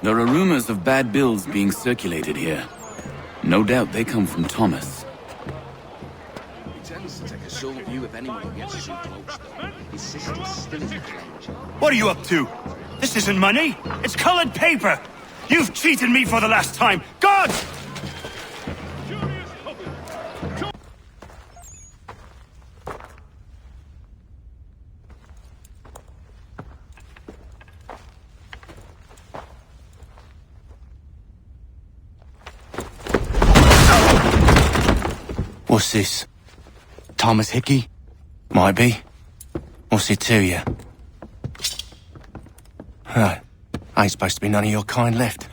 There are rumors of bad bills being circulated here. No doubt they come from Thomas. He tends to take a short view if anyone gets too close, though. His sister's still in danger. What are you up to? This isn't money. It's colored paper. You've cheated me for the last time. God! What's this? Thomas Hickey? Might be. What's it to you? Right. Ain't supposed to be none of your kind left.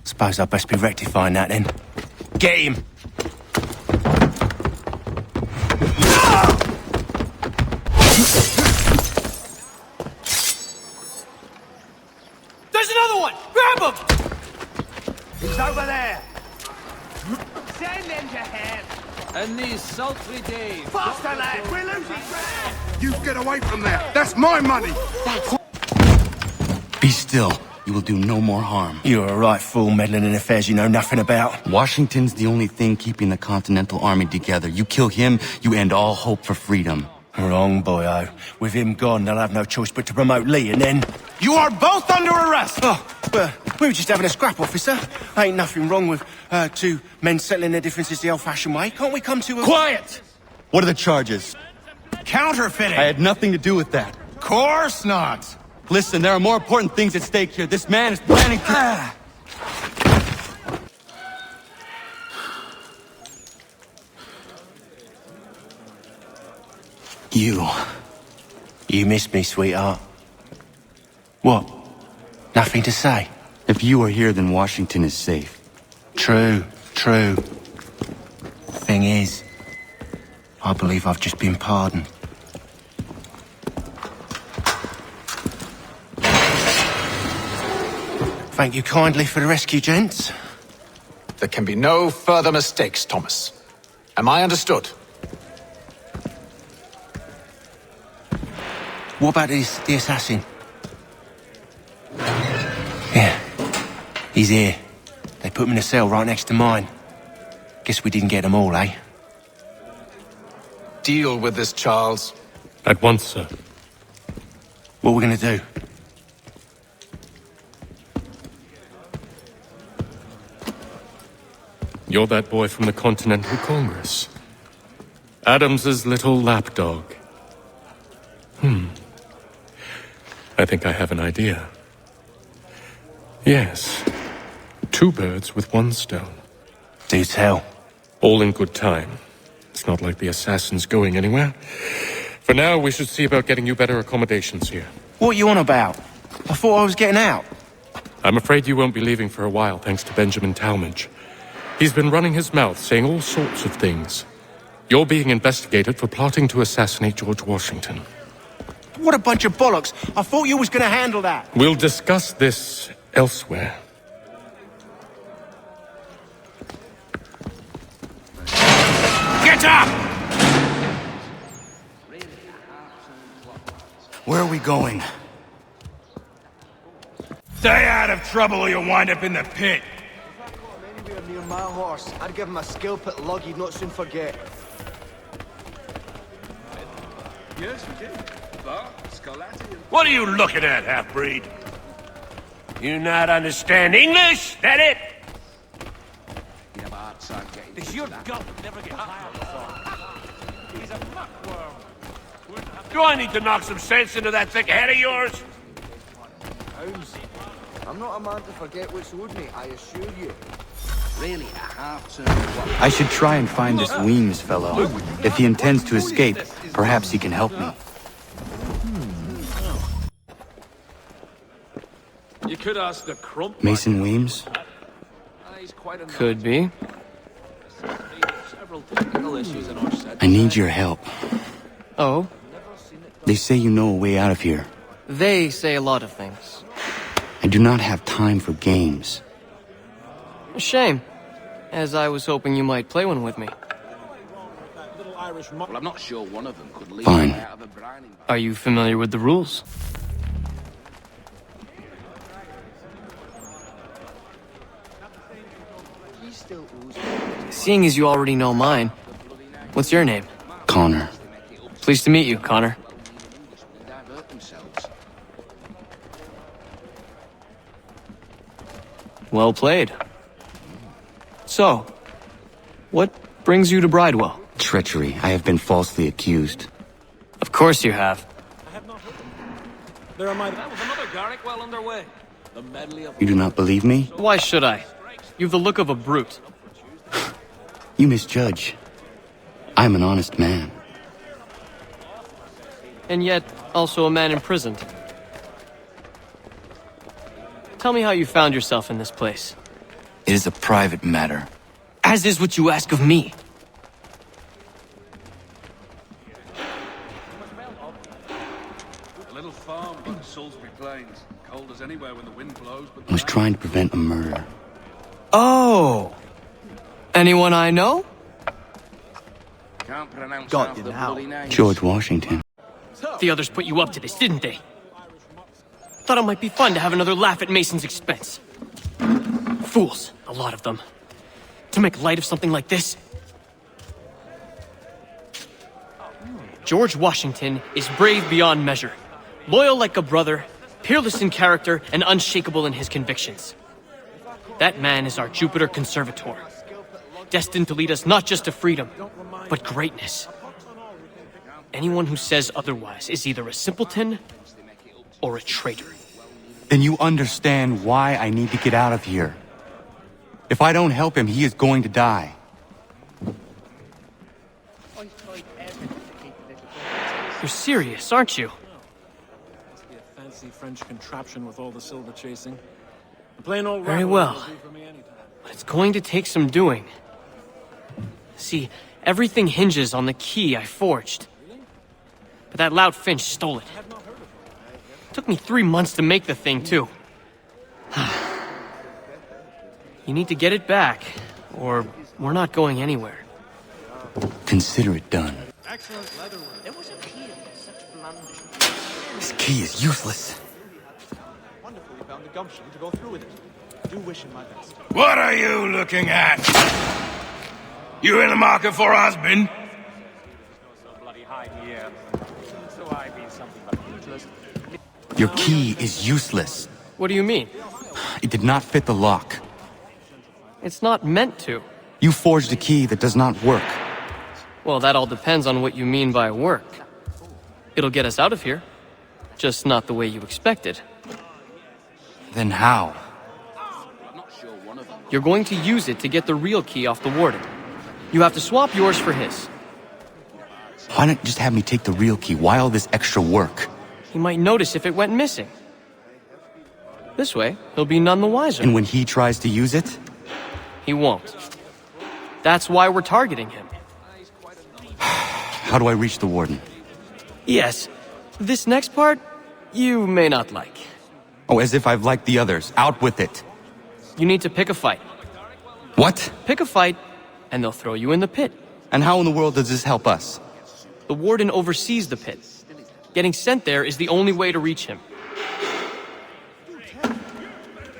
Suppose I'd best be rectifying that then. Get him! There's another one! Grab him! He's over there! Send them to hell. In these sultry days. Faster, lad! We're losing ground! You get away from there! That's my money! Be still. You will do no more harm. You're a right fool meddling in affairs you know nothing about. Washington's the only thing keeping the Continental Army together. You kill him, you end all hope for freedom. Wrong, boyo. With him gone, they'll have no choice but to promote Lee, and then... You are both under arrest! Oh, well, we were just having a scrap, officer. Ain't nothing wrong with two men settling their differences the old-fashioned way. Can't we come to a... Quiet! What are the charges? Counterfeiting! I had nothing to do with that. Course not! Listen, there are more important things at stake here. This man is planning to... You missed me, sweetheart. What? Nothing to say? If you are here, then Washington is safe. True. Thing is, I believe I've just been pardoned. Thank you kindly for the rescue, gents. There can be no further mistakes, Thomas. Am I understood? What about the assassin? Yeah, he's here. They put him in a cell right next to mine. Guess we didn't get them all, eh? Deal with this, Charles. At once, sir. What we're gonna do? You're that boy from the Continental Congress. Adams's little lapdog. I think I have an idea. Yes. 2 birds with 1 stone. Do tell. All in good time. It's not like the assassin's going anywhere. For now, we should see about getting you better accommodations here. What are you on about? I thought I was getting out. I'm afraid you won't be leaving for a while, thanks to Benjamin Talmadge. He's been running his mouth, saying all sorts of things. You're being investigated for plotting to assassinate George Washington. What a bunch of bollocks. I thought you was gonna handle that. We'll discuss this elsewhere. Get up! Where are we going? Stay out of trouble or you'll wind up in the pit. Anywhere near my horse, I'd give him a skill put lug he'd not soon forget. Yes, we did. What are you looking at, half-breed? You not understand English? That it? He'd have a hard time getting Does your gut never get tired? He's a muckworm. Do I need to knock some sense into that thick head of yours? Hounds, I'm not a man to forget what's owed me, I assure you. really a half-turn. I should try and find this Weems fellow. If he intends to escape, perhaps he can help me. You could ask the crump. Mason Weems? Could be. Several technical issues in our set. I need your help. Oh? They say you know a way out of here. They say a lot of things. I do not have time for games. A shame, as I was hoping you might play one with me. Well, I'm not sure one of them could lead Fine. out of a briny. Are you familiar with the rules? Seeing as you already know mine, what's your name? Connor. Pleased to meet you, Connor. Divert themselves. Well played. So, what brings you to Bridewell? Treachery. I have been falsely accused. Of course you have. That was another Garrick well underway. The medley of You do not believe me? Why should I? You've the look of a brute. You misjudge. I am an honest man. And yet, also a man imprisoned. Tell me how you found yourself in this place. It is a private matter. As is what you ask of me. A little farm by the Salisbury Plains. Cold as anywhere when the wind blows, but I was trying to prevent a murder. Oh! Anyone I know? Can't pronounce Got half you the now. bloody names. George Washington. The others put you up to this, didn't they? Thought it might be fun to have another laugh at Mason's expense. Fools, a lot of them. To make light of something like this. George Washington is brave beyond measure, loyal like a brother, peerless in character, and unshakable in his convictions. That man is our Jupiter Conservator, destined to lead us not just to freedom, but greatness. Anyone who says otherwise is either a simpleton or a traitor. Then you understand why I need to get out of here. If I don't help him, he is going to die. You're serious, aren't you? Must be a fancy French contraption with all the silver chasing. A plain old Very rifle well. will do for me anytime. But it's going to take some doing. See, everything hinges on the key I forged. But that lout Finch stole it. Took me 3 months to make the thing, too. You need to get it back, or we're not going anywhere. Consider it done. This key is useless. What are you looking at? You in the market for a husband? Your key is useless. What do you mean? It did not fit the lock. It's not meant to. You forged a key that does not work. Well, that all depends on what you mean by work. It'll get us out of here. Just not the way you expected. Then how? You're going to use it to get the real key off the warden. You have to swap yours for his. Why not just have me take the real key? Why all this extra work? He might notice if it went missing. This way, he'll be none the wiser. And when he tries to use it? He won't. That's why we're targeting him. How do I reach the warden? Yes, this next part, you may not like. Oh, as if I've liked the others. Out with it. You need to pick a fight. What? Pick a fight, and they'll throw you in the pit. And how in the world does this help us? The warden oversees the pit. Getting sent there is the only way to reach him.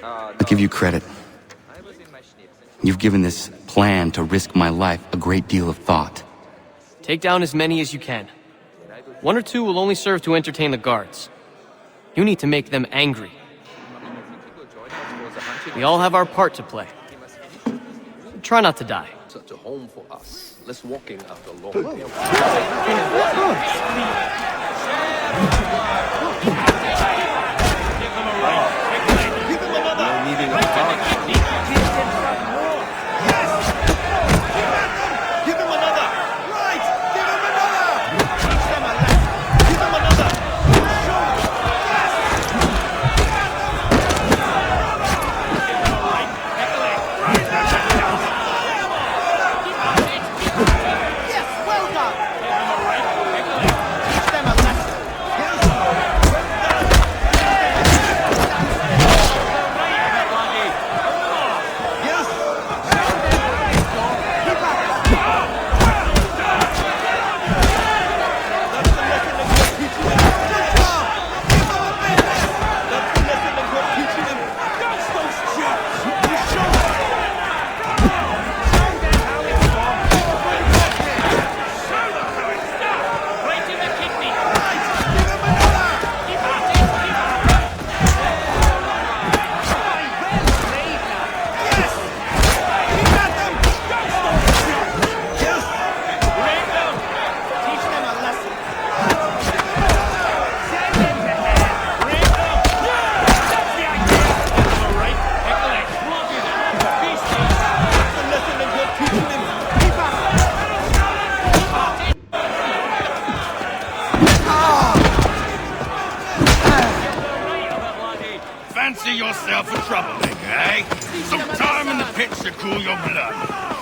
I'll give you credit. You've given this plan to risk my life a great deal of thought. Take down as many as you can. 1 or 2 will only serve to entertain the guards. You need to make them angry. We all have our part to play. Try not to die. Such a home for us. Let's walk in after long. fancy yourself a troublemaker, eh? Some time in the pits to cool your blood.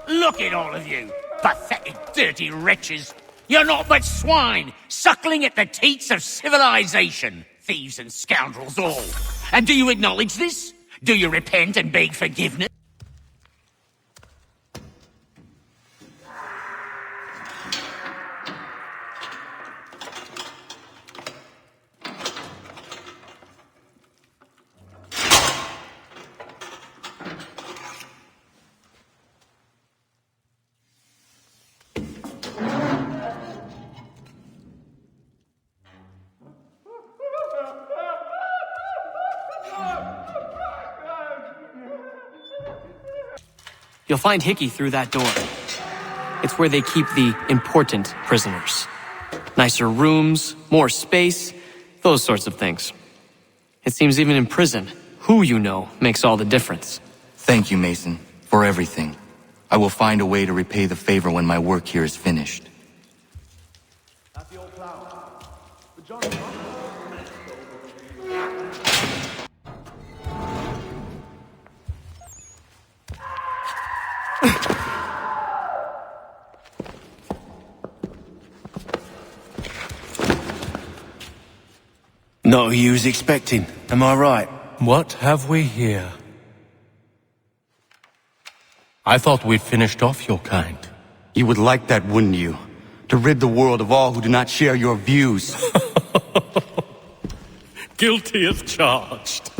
Look at all of you, pathetic, dirty wretches. You're not but swine, suckling at the teats of civilization. Thieves and scoundrels all. And do you acknowledge this? Do you repent and beg forgiveness? You'll find Hickey through that door. It's where they keep the important prisoners. Nicer rooms, more space, those sorts of things. It seems even in prison, who you know makes all the difference. Thank you, Mason, for everything. I will find a way to repay the favor when my work here is finished. Not who you was expecting, am I right? What have we here? I thought we'd finished off your kind. You would like that, wouldn't you? To rid the world of all who do not share your views. Guilty as charged.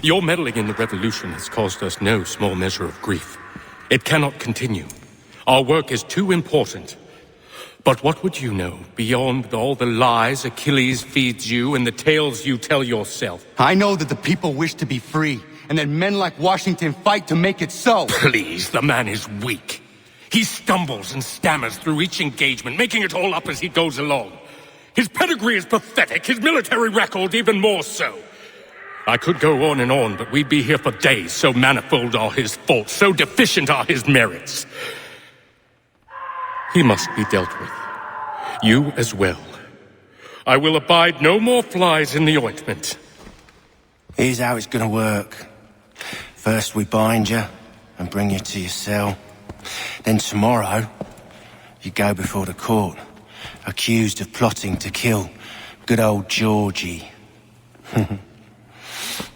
Your meddling in the revolution has caused us no small measure of grief. It cannot continue. Our work is too important. But what would you know beyond all the lies Achilles feeds you and the tales you tell yourself? I know that the people wish to be free, and that men like Washington fight to make it so. Please, the man is weak. He stumbles and stammers through each engagement, making it all up as he goes along. His pedigree is pathetic, his military record even more so. I could go on, but we'd be here for days, so manifold are his faults, so deficient are his merits. He must be dealt with. You as well. I will abide no more flies in the ointment. Here's how it's gonna work. First we bind you and bring you to your cell. Then tomorrow, you go before the court, accused of plotting to kill good old Georgie.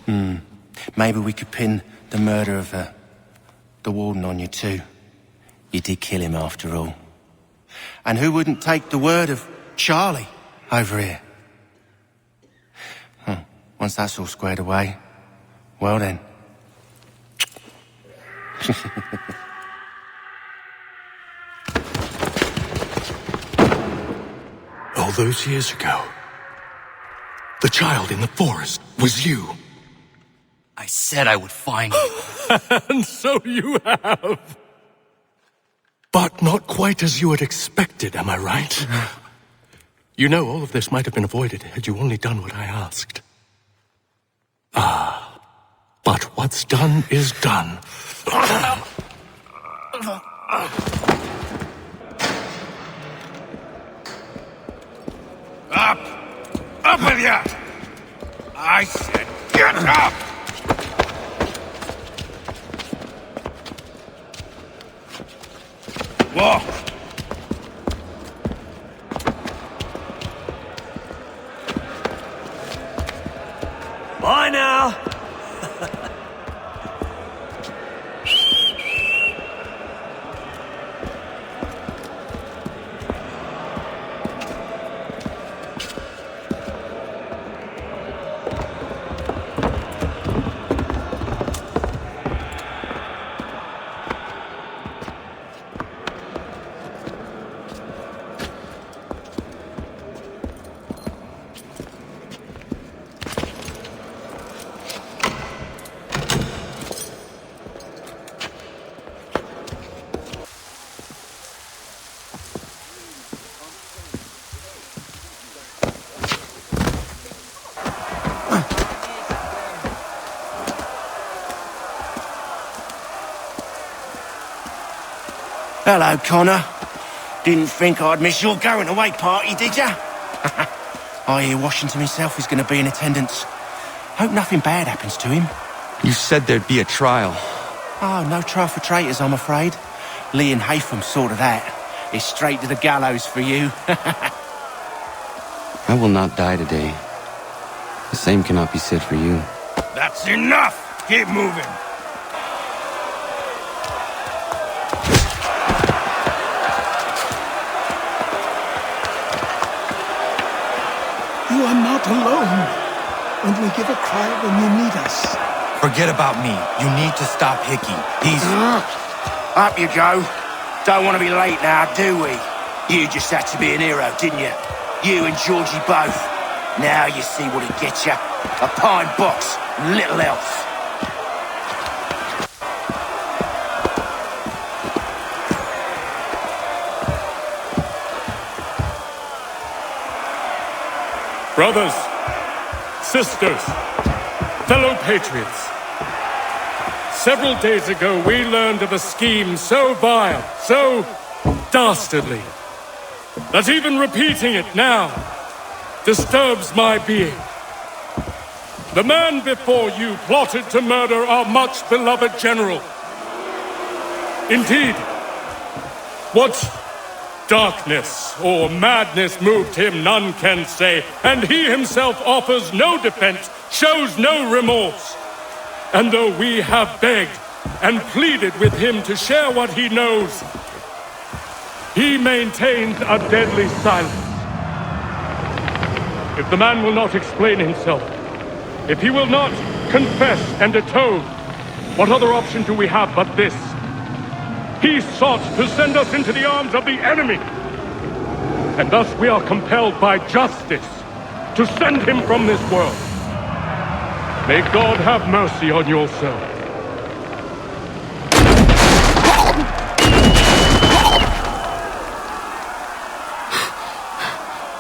Maybe we could pin the murder of the warden on you too. You did kill him after all. And who wouldn't take the word of Charlie over here? Once that's all squared away, well then. All those years ago, the child in the forest was you. I said I would find you. And so you have. But not quite as you had expected, am I right? You know, all of this might have been avoided had you only done what I asked. But what's done is done. Up! Up with you! I said get up! Walk! Bye now! Hello, Connor. Didn't think I'd miss your going away party, did ya? I hear Washington himself is going to be in attendance. Hope nothing bad happens to him. You said there'd be a trial. Oh, no trial for traitors, I'm afraid. Lee and Haytham sorted that. It's straight to the gallows for you. I will not die today. The same cannot be said for you. That's enough! Keep moving! You are not alone. Only give a cry when you need us. Forget about me. You need to stop Hickey. He's... Up you go. Don't want to be late now, do we? You just had to be an hero, didn't you? You and Georgie both. Now you see what it gets you. A pine box, little else. Brothers, sisters, fellow patriots. Several days ago, we learned of a scheme so vile, so dastardly, that even repeating it now disturbs my being. The man before you plotted to murder our much-beloved general. Indeed, what darkness or madness moved him, none can say, and he himself offers no defense, shows no remorse. And though we have begged and pleaded with him to share what he knows, he maintains a deadly silence. If the man will not explain himself, if he will not confess and atone, what other option do we have but this? He sought to send us into the arms of the enemy. And thus we are compelled by justice to send him from this world. May God have mercy on your soul.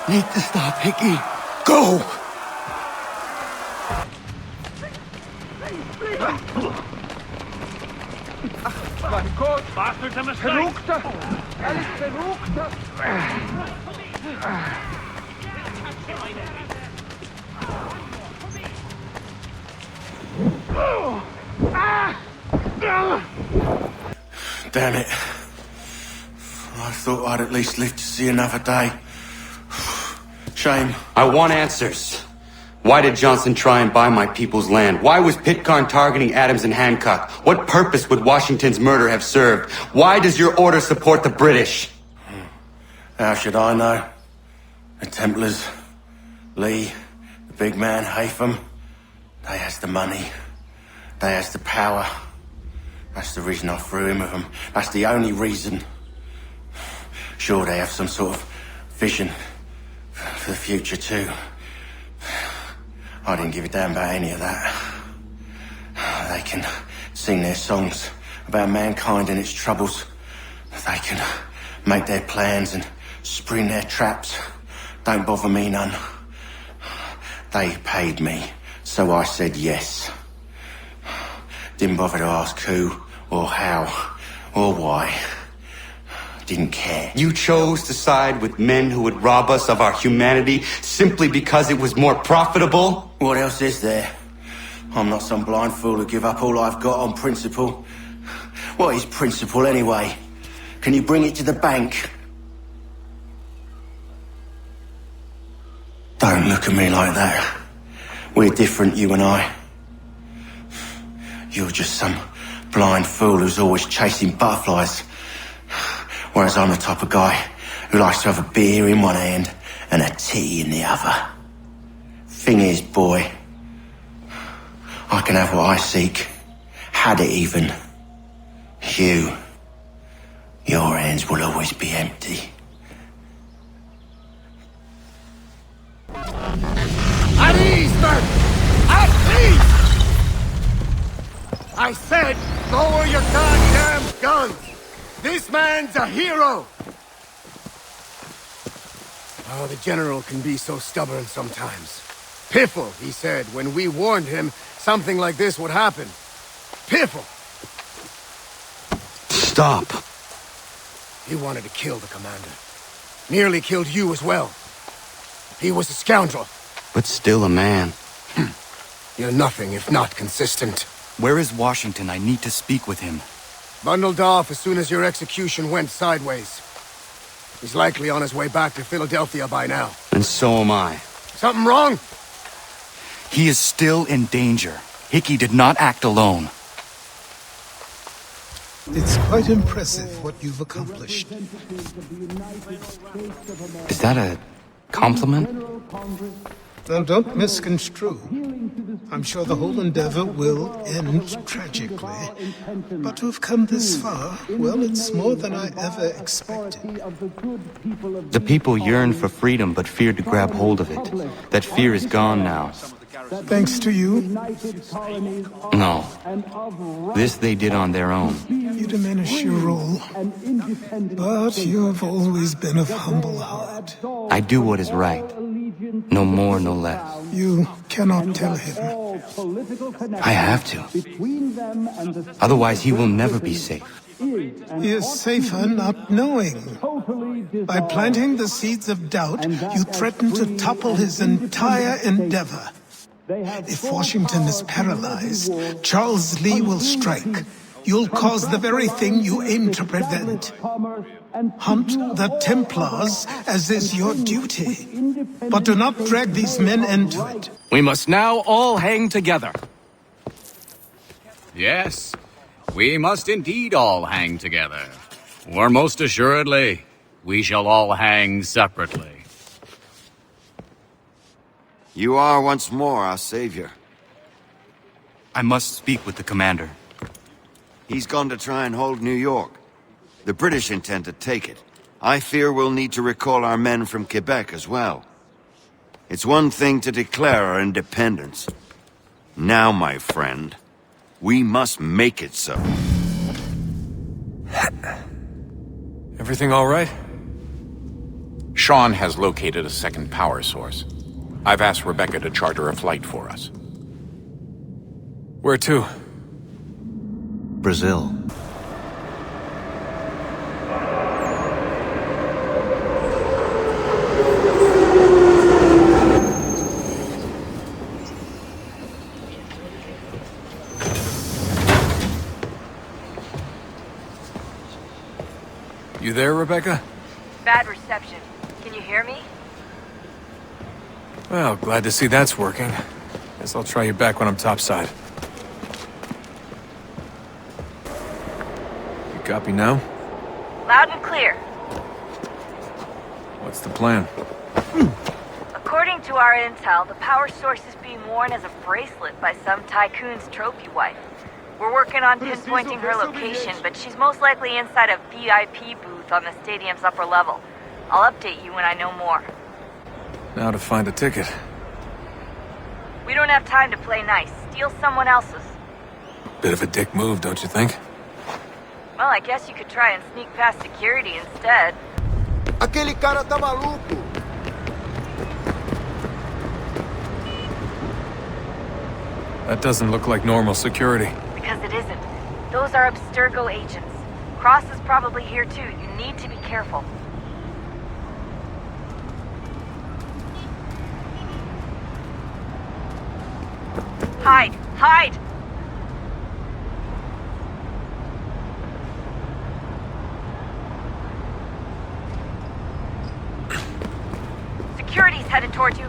Need to stop, Hickey. Go! Mein Gott! Bastards are mistaken! Verruchter! Alles Verruchter! Damn it. I thought I'd at least live to see another day. Shame. I want answers. Why did Johnson try and buy my people's land? Why was Pitcairn targeting Adams and Hancock? What purpose would Washington's murder have served? Why does your order support the British? How should I know? The Templars, Lee, the big man, Haytham, they has the money. They has the power. That's the reason I threw in with them. That's the only reason. Sure, they have some sort of vision for the future too. I didn't give a damn about any of that. They can sing their songs about mankind and its troubles. They can make their plans and spring their traps. Don't bother me none. They paid me, so I said yes. Didn't bother to ask who, or how, or why. Didn't care. You chose to side with men who would rob us of our humanity simply because it was more profitable? What else is there? I'm not some blind fool who give up all I've got on principle. What is principle anyway? Can you bring it to the bank? Don't look at me like that. We're different, you and I. You're just some blind fool who's always chasing butterflies. Whereas I'm the type of guy who likes to have a beer in one hand and a tea in the other. Thing is, boy, I can have what I seek. Had it even. Your hands will always be empty. At ease, men! At ease! I said, lower your goddamn guns! This man's a hero! Oh, the general can be so stubborn sometimes. Piffle, he said, when we warned him something like this would happen. Piffle! Stop. He wanted to kill the commander. Nearly killed you as well. He was a scoundrel. But still a man. You're nothing if not consistent. Where is Washington? I need to speak with him. Bundled off as soon as your execution went sideways. He's likely on his way back to Philadelphia by now. And so am I. Something wrong? He is still in danger. Hickey did not act alone. It's quite impressive what you've accomplished. Is that a compliment? Now, don't misconstrue. I'm sure the whole endeavor will end tragically. But to have come this far, well, it's more than I ever expected. The people yearn for freedom but feared to grab hold of it. That fear is gone now. Thanks to you? No. This they did on their own. You diminish your role. But you have always been of humble heart. I do what is right. No more, no less. You cannot tell him. I have to. Otherwise, he will never be safe. He is safer not knowing. By planting the seeds of doubt, you threaten to topple his entire endeavor. If Washington is paralyzed, Charles Lee will strike. You'll cause the very thing you aim to prevent. Hunt the Templars, as is your duty. But do not drag these men into it. We must now all hang together. Yes, we must indeed all hang together. Or most assuredly, we shall all hang separately. You are once more our savior. I must speak with the commander. He's gone to try and hold New York. The British intend to take it. I fear we'll need to recall our men from Quebec as well. It's one thing to declare our independence. Now, my friend, we must make it so. Everything all right? Sean has located a second power source. I've asked Rebecca to charter a flight for us. Where to? Brazil. You there, Rebecca? Bad reception. Can you hear me? Well, glad to see that's working. Guess I'll try you back when I'm topside. You copy now? Loud and clear. What's the plan? According to our intel, the power source is being worn as a bracelet by some tycoon's trophy wife. We're working on pinpointing her location, but she's most likely inside a VIP booth on the stadium's upper level. I'll update you when I know more. Now to find a ticket. We don't have time to play nice. Steal someone else's. Bit of a dick move, don't you think? Well, I guess you could try and sneak past security instead. Aquele cara tá maluco! That doesn't look like normal security. Because it isn't. Those are Abstergo agents. Cross is probably here too. You need to be careful. Hide! Hide! Security's headed towards you.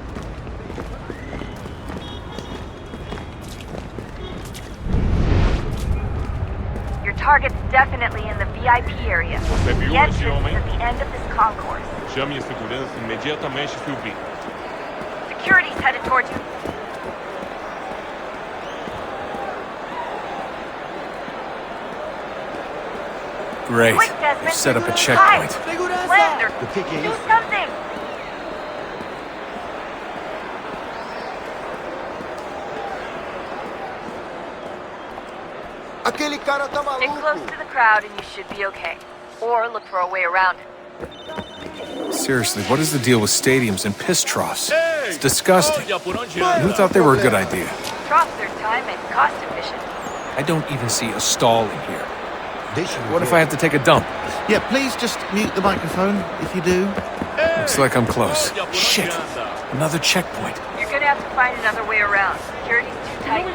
Your target's definitely in the VIP area. The entrance is at the end of this concourse. Chame a segurança imediatamente, Philby. Security's headed towards you. Great. Quick, Desmond. We've set up a checkpoint. Land or do something! Aquele cara tá Stay maluco! close to the crowd and you should be okay. Or look for a way around it. Seriously, what is the deal with stadiums and piss troughs? It's disgusting. Who thought they were a good idea? Troughs are time and cost efficient. I don't even see a stall in here. What if I have to take a dump? Yeah, please just mute the microphone if you do. Looks like I'm close. Shit. Another checkpoint. You're gonna have to find another way around. Security's too tight.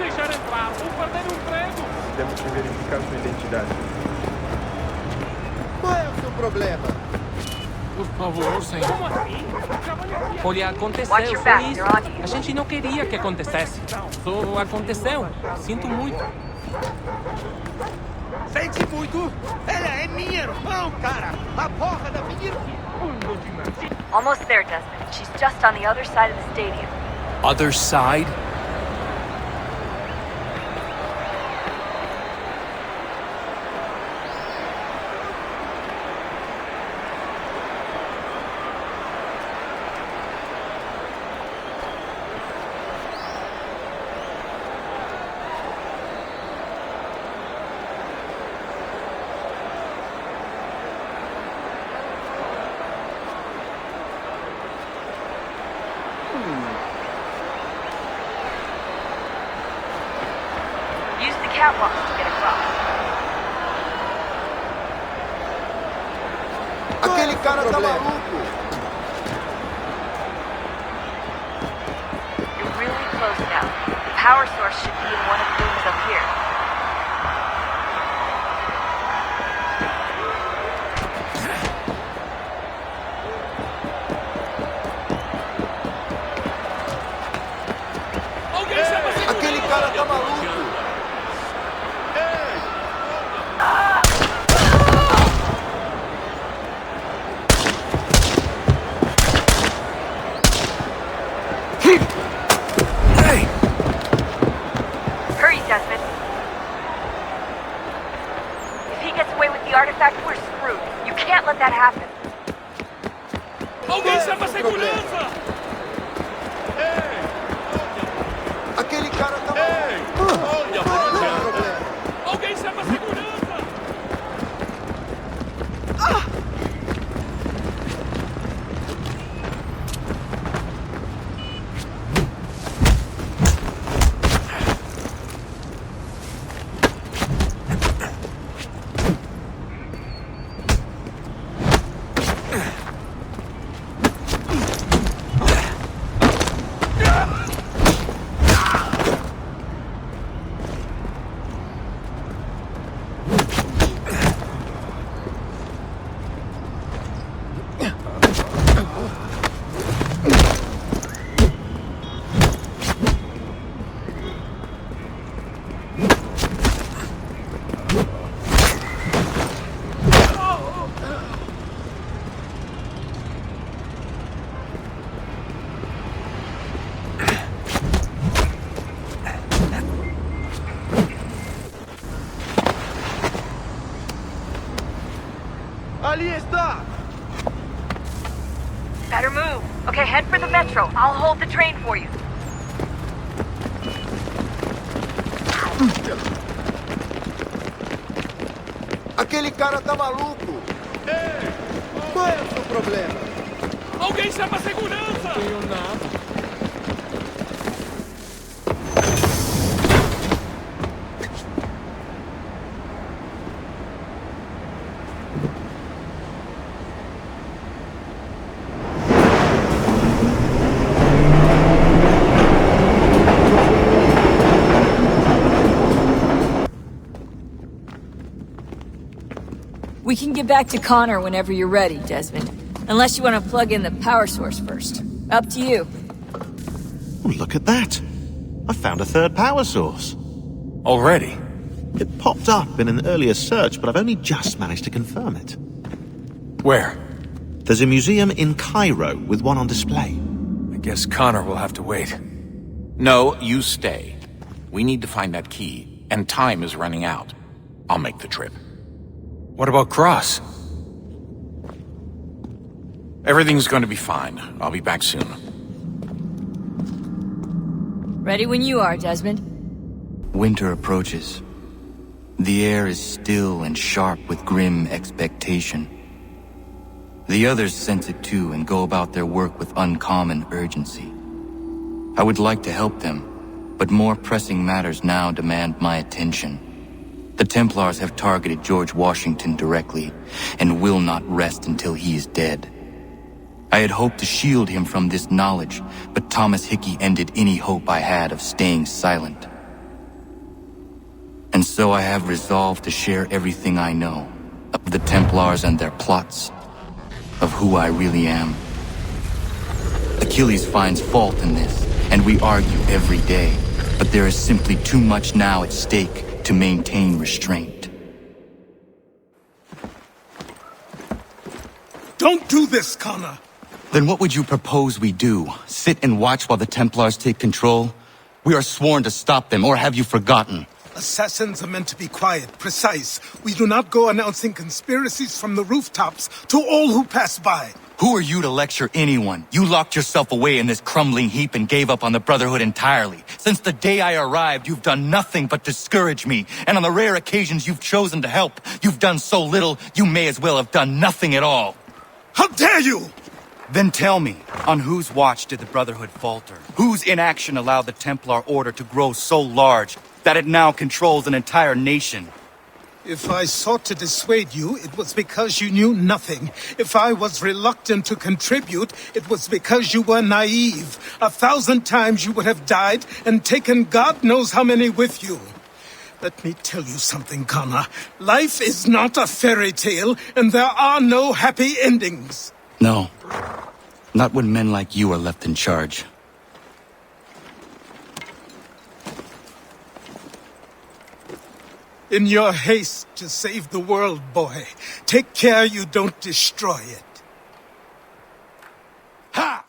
Temos que verificar sua identidade. Qual é o seu problema? Por favor, senhor. Olha, Watch aconteceu, your foi back, isso. they're on you. A gente não queria que acontecesse. Só aconteceu. Sinto muito. Sente muito? Ela é minha irmã, cara! A porra da minha irmã! Almost there, Desmond. She's just on the other side of the stadium. Other side? Use the catwalks to get across. Aquele cara tá maluco! You're really close now. The power source should be in one of the rooms up here. Aquele cara tá maluco! Hurry, Desmond. If he gets away with the artifact, we're screwed. You can't let that happen. Alguém chama a segurança! Aquele cara tá maluco! Olha, Qual é o seu problema? alguém chama a segurança! Ali está! Better move. Okay, head for the metro. I'll hold the train for you. Aquele cara tá maluco! Qual é o seu problema? Alguém chama a segurança! Não tenho nada. We can get back to Connor whenever you're ready, Desmond. Unless you want to plug in the power source first. Up to you. Oh, look at that. I found a third power source. Already? It popped up in an earlier search, but I've only just managed to confirm it. Where? There's a museum in Cairo with one on display. I guess Connor will have to wait. No, you stay. We need to find that key, and time is running out. I'll make the trip. What about Cross? Everything's going to be fine. I'll be back soon. Ready when you are, Desmond. Winter approaches. The air is still and sharp with grim expectation. The others sense it too and go about their work with uncommon urgency. I would like to help them, but more pressing matters now demand my attention. The Templars have targeted George Washington directly, and will not rest until he is dead. I had hoped to shield him from this knowledge, but Thomas Hickey ended any hope I had of staying silent. And so I have resolved to share everything I know of the Templars and their plots, of who I really am. Achilles finds fault in this, and we argue every day, but there is simply too much now at stake to maintain restraint. Don't do this, Connor! Then what would you propose we do? Sit and watch while the Templars take control? We are sworn to stop them, or have you forgotten? Assassins are meant to be quiet, precise. We do not go announcing conspiracies from the rooftops to all who pass by. Who are you to lecture anyone? You locked yourself away in this crumbling heap and gave up on the Brotherhood entirely. Since the day I arrived, you've done nothing but discourage me. And on the rare occasions you've chosen to help, you've done so little, you may as well have done nothing at all. How dare you! Then tell me, on whose watch did the Brotherhood falter? Whose inaction allowed the Templar Order to grow so large that it now controls an entire nation? If I sought to dissuade you, it was because you knew nothing. If I was reluctant to contribute, it was because you were naive. 1,000 times you would have died and taken God knows how many with you. Let me tell you something, Connor. Life is not a fairy tale, and there are no happy endings. No. Not when men like you are left in charge. In your haste to save the world, boy, take care you don't destroy it. Ha!